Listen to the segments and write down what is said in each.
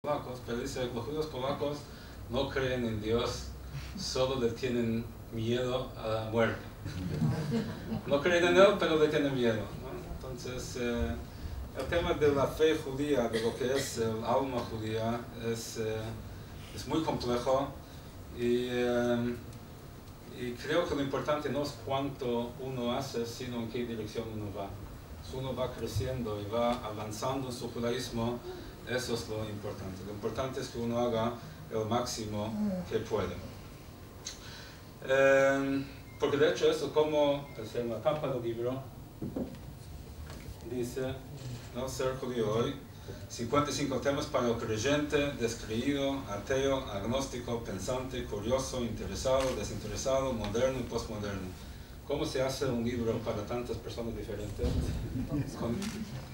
polacos, pero dice que los judíos polacos no creen en Dios, solo le tienen miedo a la muerte. No creen en Él, pero le tienen miedo, ¿no? Entonces, el tema de la fe judía, de lo que es el alma judía, es muy complejo y creo que lo importante no es cuánto uno hace, sino en qué dirección uno va. Si uno va creciendo y va avanzando en su judaísmo, eso es lo importante. Lo importante es que uno haga el máximo que puede. Porque de hecho eso, como en la tapa del libro dice, ¿no? Ser judío hoy, 55 temas para el creyente, descreído, ateo, agnóstico, pensante, curioso, interesado, desinteresado, moderno y postmoderno. ¿Cómo se hace un libro para tantas personas diferentes?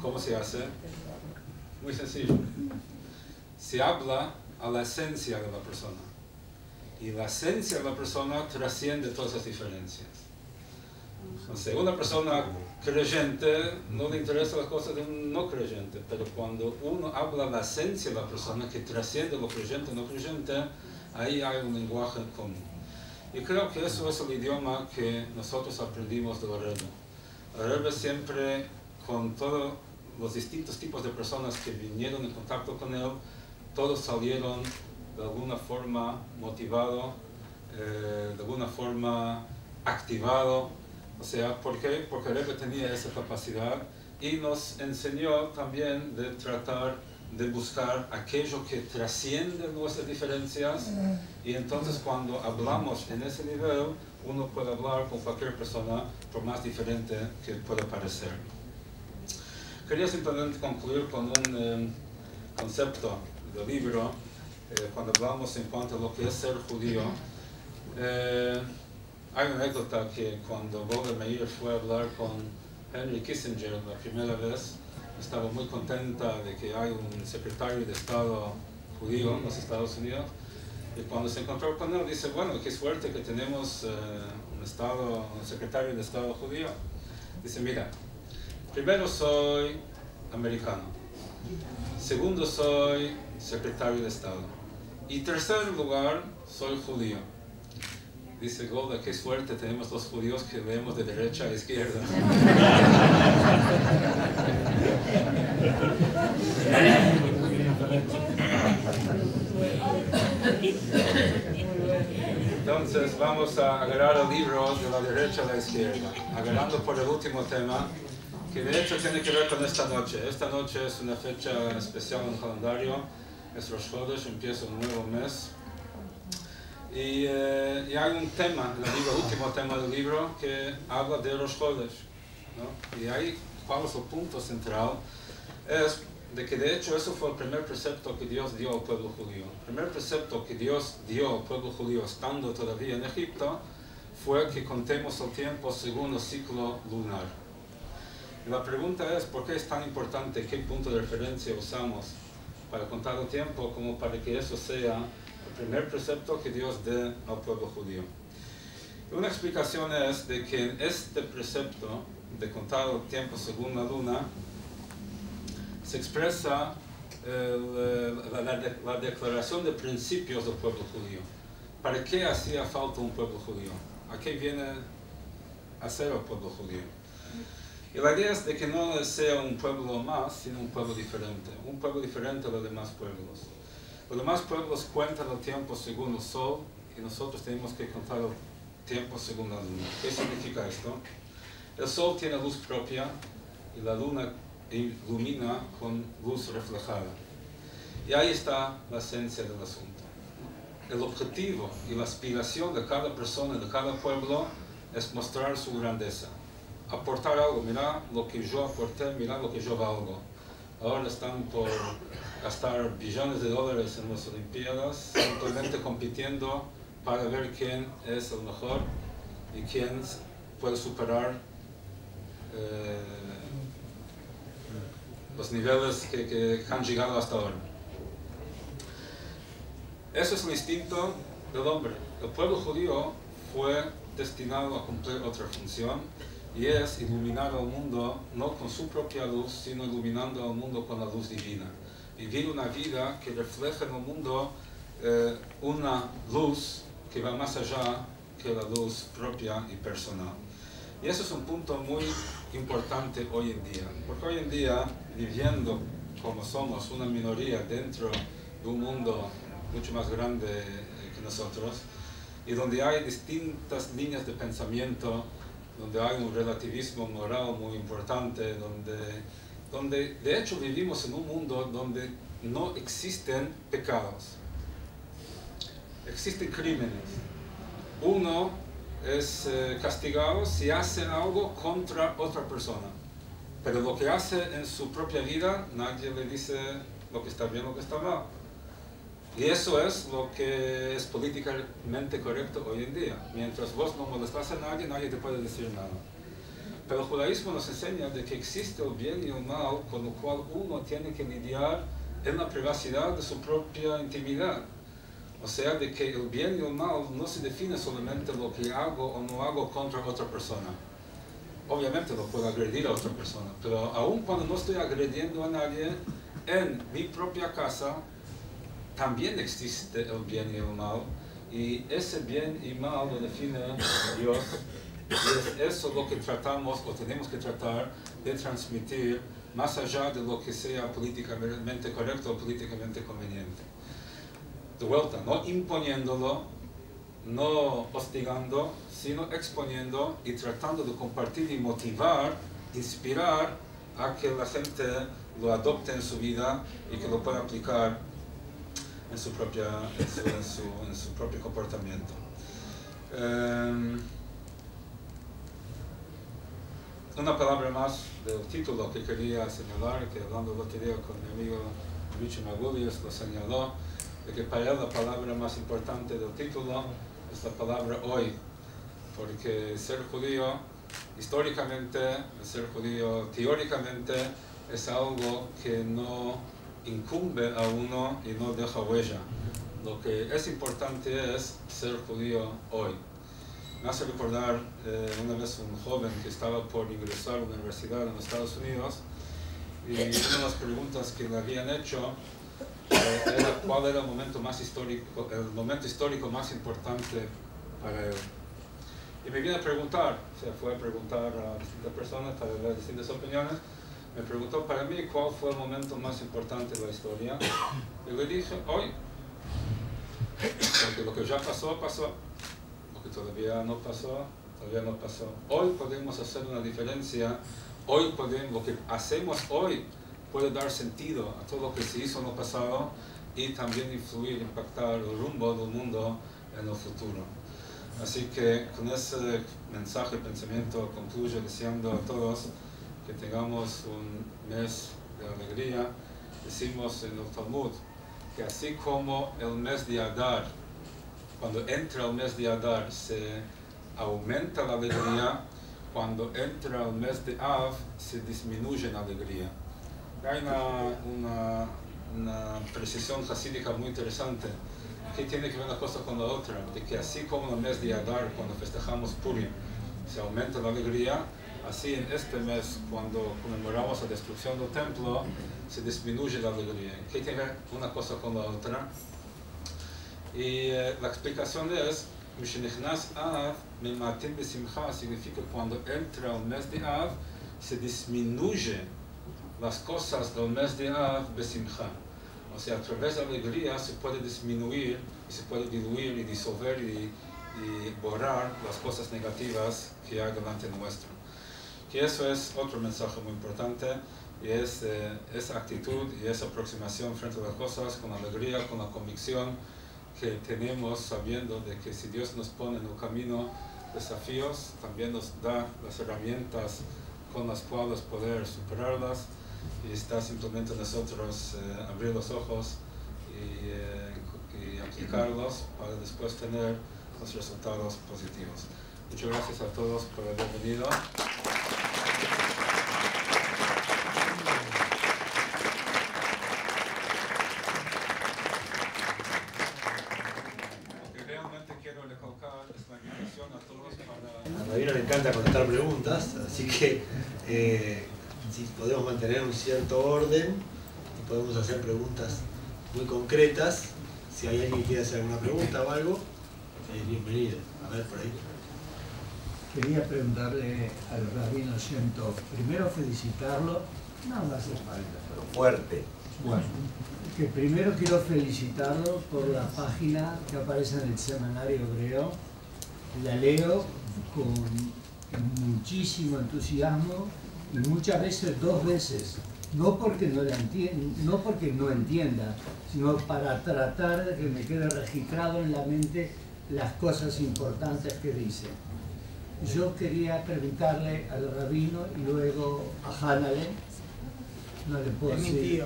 ¿Cómo se hace? Muy sencillo. Se habla a la esencia de la persona. Y la esencia de la persona trasciende todas las diferencias. Entonces, una persona creyente no le interesan las cosas de un no creyente, pero cuando uno habla la esencia de la persona que trasciende lo creyente y no creyente, ahí hay un lenguaje común. Y creo que eso es el idioma que nosotros aprendimos de la Rebbe. La Rebbe siempre, con todos los distintos tipos de personas que vinieron en contacto con él, todos salieron de alguna forma motivado, de alguna forma activado. O sea, ¿por qué? Porque Rebbe tenía esa capacidad y nos enseñó también de tratar de buscar aquello que trasciende nuestras diferencias, y entonces cuando hablamos en ese nivel, uno puede hablar con cualquier persona, por más diferente que pueda parecer. Quería simplemente concluir con un concepto del libro, cuando hablamos en cuanto a lo que es ser judío. Hay una anécdota que cuando Golda Meir fue a hablar con Henry Kissinger la primera vez, estaba muy contenta de que hay un secretario de Estado judío en los Estados Unidos, y cuando se encontró con él dice, bueno, qué suerte que tenemos un secretario de Estado judío. Dice, mira, primero soy americano, segundo soy secretario de Estado, y tercer lugar soy judío. Dice Golda, qué suerte tenemos los judíos que leemos de derecha a izquierda. Entonces vamos a agarrar el libro de la derecha a la izquierda, agarrando por el último tema, que de hecho tiene que ver con esta noche. Esta noche es una fecha especial en el calendario, es Rosh Chodesh, empieza un nuevo mes. Y hay un tema, el último tema del libro, que habla de Rosh Chodesh, ¿no? Y ahí, ¿cuál es el punto central? Es de que de hecho eso fue el primer precepto que Dios dio al pueblo judío. El primer precepto que Dios dio al pueblo judío estando todavía en Egipto fue que contemos el tiempo según el ciclo lunar. Y la pregunta es, ¿por qué es tan importante qué punto de referencia usamos para contar el tiempo como para que eso sea el primer precepto que Dios dé al pueblo judío? Y una explicación es de que en este precepto de contar el tiempo según la luna se expresa la declaración de principios del pueblo judío. ¿Para qué hacía falta un pueblo judío? ¿A qué viene a ser el pueblo judío? Y la idea es de que no sea un pueblo más, sino un pueblo diferente a los demás pueblos. Los demás pueblos cuentan el tiempo según el sol, y nosotros tenemos que contar el tiempo según la luna. ¿Qué significa esto? El sol tiene luz propia y la luna ilumina con luz reflejada. Y ahí está la esencia del asunto. El objetivo y la aspiración de cada persona, de cada pueblo, es mostrar su grandeza. Aportar algo, mira lo que yo aporté, mira lo que yo valgo. Ahora están por gastar billones de dólares en las Olimpiadas, simplemente compitiendo para ver quién es el mejor y quién puede superar los niveles que han llegado hasta ahora. Eso es el instinto del hombre. El pueblo judío fue destinado a cumplir otra función, y es iluminar al mundo no con su propia luz, sino iluminando al mundo con la luz divina. vivir una vida que refleja en el mundo una luz que va más allá que la luz propia y personal. Y eso es un punto muy importante hoy en día, porque hoy en día, viviendo como somos una minoría dentro de un mundo mucho más grande que nosotros, y donde hay distintas líneas de pensamiento, donde hay un relativismo moral muy importante, donde de hecho vivimos en un mundo donde no existen pecados, existen crímenes. Uno es castigado si hace algo contra otra persona, pero lo que hace en su propia vida nadie le dice lo que está bien o lo que está mal. Y eso es lo que es políticamente correcto hoy en día. Mientras vos no molestas a nadie, nadie te puede decir nada. Pero el judaísmo nos enseña de que existe el bien y el mal, con lo cual uno tiene que lidiar en la privacidad de su propia intimidad. O sea, de que el bien y el mal no se define solamente lo que hago o no hago contra otra persona. Obviamente lo puedo agredir a otra persona, pero aun cuando no estoy agrediendo a nadie, en mi propia casa también existe el bien y el mal, y ese bien y mal lo define Dios, y es eso lo que tratamos o tenemos que tratar de transmitir más allá de lo que sea políticamente correcto o políticamente conveniente. De vuelta, no imponiéndolo, no hostigando, sino exponiendo y tratando de compartir y motivar, inspirar a que la gente lo adopte en su vida y que lo pueda aplicar en su propio comportamiento. Una palabra más del título que quería señalar, que hablando el otro día con mi amigo Richard Magulius lo señaló, de que para él la palabra más importante del título es la palabra hoy, porque ser judío históricamente, ser judío teóricamente es algo que no incumbe a uno y no deja huella. Lo que es importante es ser judío hoy. Me hace recordar una vez un joven que estaba por ingresar a una universidad en los Estados Unidos, y una de las preguntas que le habían hecho era cuál era el momento histórico más importante para él. Y me vino a preguntar, o sea, fue a preguntar a distintas personas para ver distintas opiniones. Me preguntó para mí cuál fue el momento más importante de la historia, y le dije hoy, porque lo que ya pasó, pasó, lo que todavía no pasó, todavía no pasó. Hoy podemos hacer una diferencia, hoy podemos, lo que hacemos hoy puede dar sentido a todo lo que se hizo en el pasado y también influir, impactar el rumbo del mundo en el futuro. Así que con ese mensaje, pensamiento, concluyo deseando a todos que tengamos un mes de alegría. Decimos en el Talmud que así como el mes de Adar, cuando entra el mes de Adar se aumenta la alegría, cuando entra el mes de Av se disminuye la alegría. Hay una precisión hasídica muy interesante. ¿Qué tiene que ver una cosa con la otra? De que así como en el mes de Adar, cuando festejamos Purim, se aumenta la alegría, así en este mes, cuando conmemoramos la destrucción del templo, se disminuye la alegría. ¿Qué tiene que ver una cosa con la otra? Y la explicación es, Mishenichnas Av mematim besimcha, significa cuando entra el mes de Av, se disminuye las cosas del mes de Av besimcha. O sea, a través de la alegría se puede disminuir, y se puede diluir y disolver y borrar las cosas negativas que hay delante nuestro. Que eso es otro mensaje muy importante, y es esa actitud y esa aproximación frente a las cosas con alegría, con la convicción que tenemos, sabiendo de que si Dios nos pone en el camino desafíos, también nos da las herramientas con las cuales poder superarlas, y está simplemente nosotros abrir los ojos y aplicarlos para después tener los resultados positivos. Muchas gracias a todos por haber venido. Lo que realmente quiero recalcar es la invitación a todos para... A Rabino le encanta contestar preguntas, así que si podemos mantener un cierto orden y podemos hacer preguntas muy concretas. Si hay alguien que quiere hacer alguna pregunta o algo, es bienvenido. A ver, por ahí. Quería preguntarle al rabino Shem Tov, primero felicitarlo, no hace falta, pero fuerte. Bueno, que primero quiero felicitarlo por la página que aparece en el semanario hebreo. La leo con muchísimo entusiasmo y muchas veces 2 veces. No porque no entienda, sino para tratar de que me quede registrado en la mente las cosas importantes que dice. Yo quería preguntarle al rabino y luego a Hanale, no le puedo decir.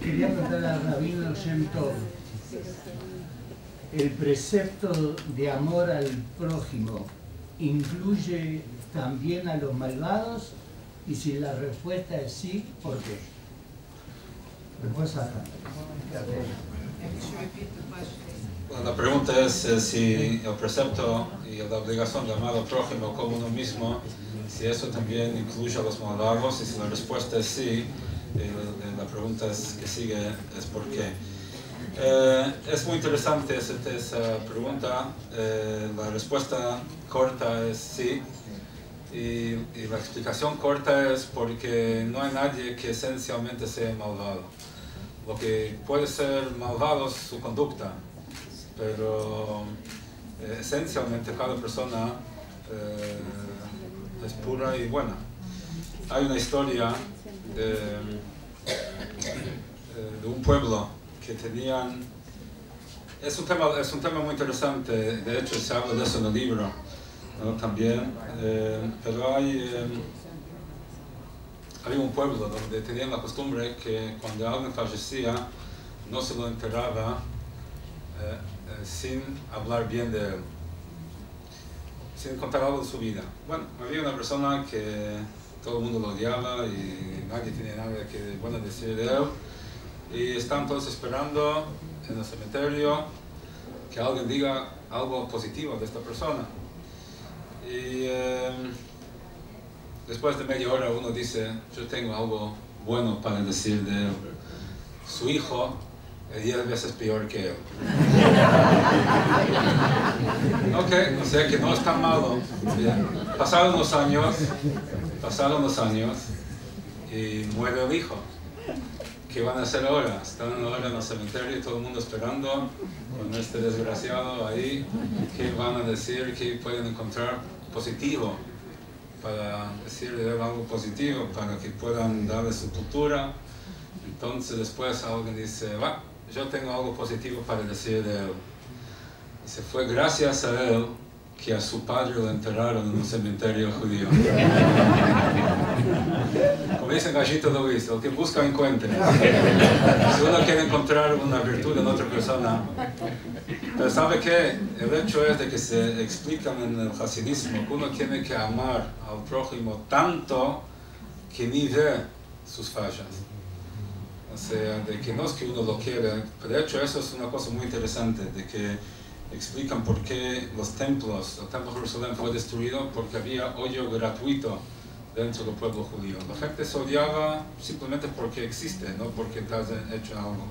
Quería preguntarle al rabino Shem Tov, ¿el precepto de amor al prójimo incluye también a los malvados? Y si la respuesta es sí, ¿por qué? Después a Hanale. Bueno, la pregunta es si el precepto y la obligación de amar al prójimo como uno mismo, si eso también incluye a los malvados, y si la respuesta es sí, la pregunta que sigue es ¿por qué? Es muy interesante esa pregunta. La respuesta corta es sí, y la explicación corta es porque no hay nadie que esencialmente sea malvado. Lo que puede ser malvado es su conducta, pero esencialmente cada persona es pura y buena. Hay una historia de un pueblo que tenían... Es un tema muy interesante, de hecho se habla de eso en el libro, ¿no? También, pero había un pueblo donde tenían la costumbre que cuando alguien fallecía no se lo enterraba sin hablar bien de él, sin contar algo de su vida. Bueno, había una persona que todo el mundo lo odiaba y nadie tenía nada que bueno decir de él, y están todos esperando en el cementerio que alguien diga algo positivo de esta persona. Y después de media hora uno dice, yo tengo algo bueno para decir de él. Su hijo es 10 veces peor que él. Ok, o sea que no es tan malo. Bien. Pasaron los años y muere el hijo. ¿Qué van a hacer ahora? Están ahora en el cementerio y todo el mundo esperando con este desgraciado ahí. ¿Qué van a decir? ¿Qué pueden encontrar positivo? Para decirle algo positivo, para que puedan darle su cultura. Entonces después alguien dice, va, yo tengo algo positivo para decir de él. Y se fue gracias a él que a su padre lo enterraron en un cementerio judío. Como dicen Gallito Luis, el que busca encuentra. Si uno quiere encontrar una virtud en otra persona, pero ¿sabe qué? El hecho es de que se explican en el hasidismo que uno tiene que amar al prójimo tanto que ni ve sus fallas. O sea, de que no es que uno lo quiere, pero de hecho eso es una cosa muy interesante, de que explican por qué el templo de Jerusalén fue destruido, porque había hoyo gratuito dentro del pueblo judío. La gente se odiaba simplemente porque existe, no porque te has hecho algo.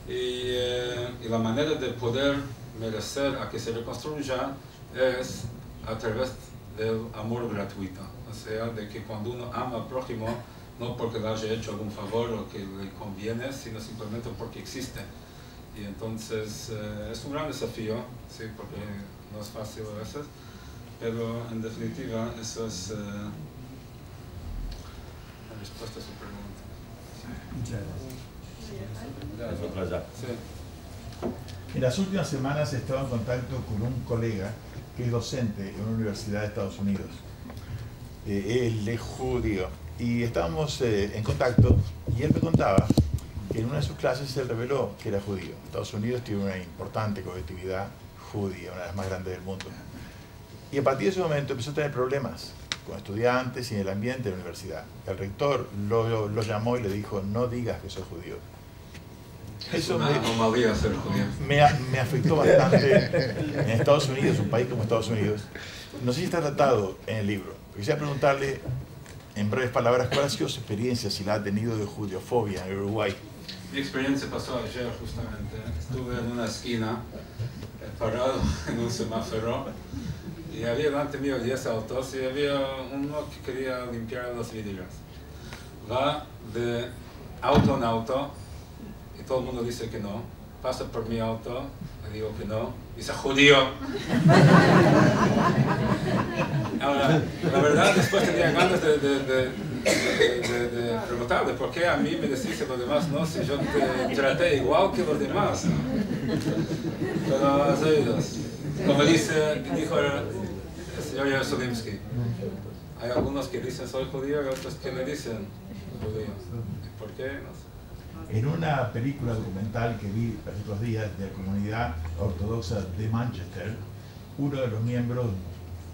Y la manera de poder merecer a que se reconstruya es a través del amor gratuito. O sea, de que cuando uno ama al prójimo, no porque le haya hecho algún favor o que le conviene, sino simplemente porque existe. Y entonces es un gran desafío, sí, porque no es fácil a veces, pero en definitiva eso es la respuesta a su pregunta. Muchas gracias. Sí. En las últimas semanas he estado en contacto con un colega que es docente en una universidad de Estados Unidos. Él es judío y estábamos en contacto y él me contaba que en una de sus clases se reveló que era judío. Estados Unidos tiene una importante colectividad judía, una de las más grandes del mundo. Y a partir de ese momento empezó a tener problemas con estudiantes y en el ambiente de la universidad. El rector lo llamó y le dijo, no digas que sos judío. Eso me afectó bastante en Estados Unidos, un país como Estados Unidos. No sé si está tratado en el libro. Quisiera preguntarle En breves palabras, ¿cuál ha sido su experiencia, si la ha tenido, de judiofobia en Uruguay? Mi experiencia pasó ayer justamente. Estuve en una esquina, parado en un semáforo, y había delante mío 10 autos y había uno que quería limpiar los vidrios. Va de auto en auto y todo el mundo dice que no. Pasa por mi auto, le digo que no, dice judío. Ahora, la verdad, después tenía ganas de preguntarle por qué a mí me decís y a los demás no, si yo te traté igual que los demás. Pero has oído, como dijo el señor Jerosolimsky, hay algunos que dicen soy judío y otros que le dicen judío. ¿Por qué? No sé. En una película documental que vi hace 2 días de la comunidad ortodoxa de Manchester, uno de los miembros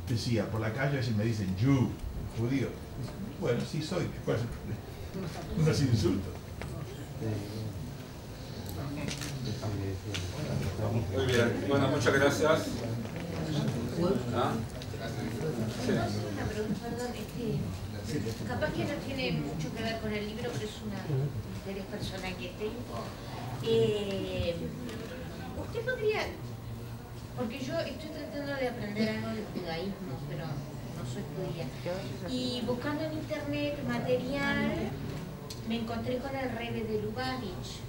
decía, por la calle a veces me dicen Jew, judío. Bueno, sí soy, ¿cuál es el problema? No es un insulto. Muy bien, bueno, muchas gracias. ¿Ah? Sí. Una pregunta, perdón, capaz que no tiene mucho que ver con el libro, pero es una interés personal que tengo. Usted podría, porque yo estoy tratando de aprender algo del judaísmo, pero no soy judía, y buscando en internet material me encontré con el Rebbe de Lubavitch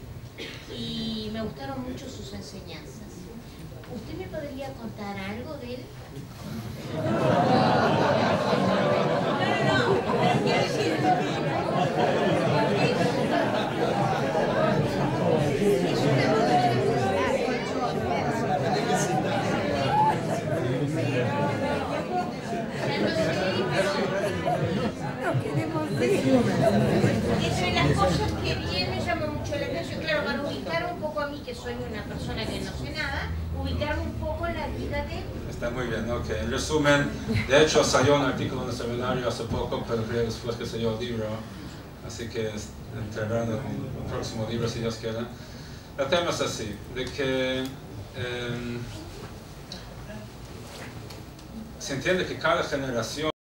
y me gustaron mucho sus enseñanzas. ¿Usted me podría contar algo de él? Entre las cosas que bien me llamó mucho la atención, claro, para ubicar un poco a mí, que soy una persona que no sé nada, ubicarme un poco en la vida de él. Está muy bien, ok. En resumen, de hecho salió un artículo en el seminario hace poco, pero creo después que salió el libro, así que entrará en el próximo libro si Dios quiere. El tema es así, de que se entiende que cada generación